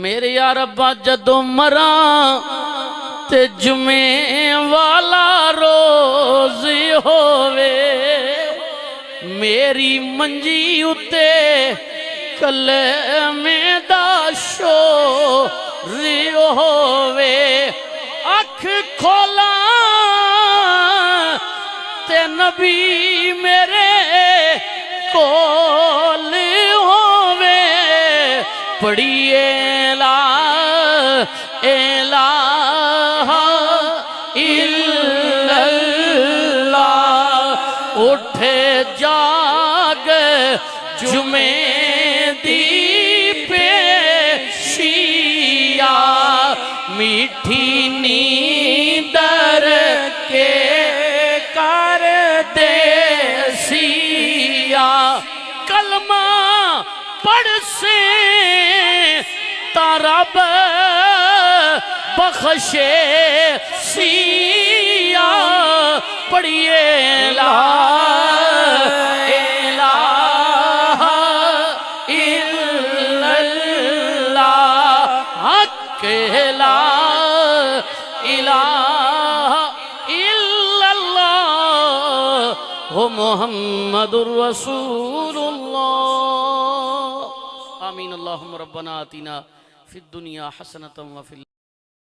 मेरे यार अब्बा जदों मरा ते जुमे वाला रोज होवे, मेरी मंजी उते कलमे दा शोर होवे। अख खोला ते नबी मेरे कोल होवे, पढ़िए ला इलाहा इल्लल्लाह। उठे जाग जुमे दी पेशिया, मीठी नींदर के कर दे सिया। कलमा पढ़ से रब बख्शे सिया, पढ़िए ला इलाहा इल्लल्लाह। हक ला इलाहा इल्लल्लाह हो मुहम्मदुर रसूलुल्लाह। आमीन। अल्लाहुम्मा रब्बना आतिना फिद दुनिया हसनतम व फिल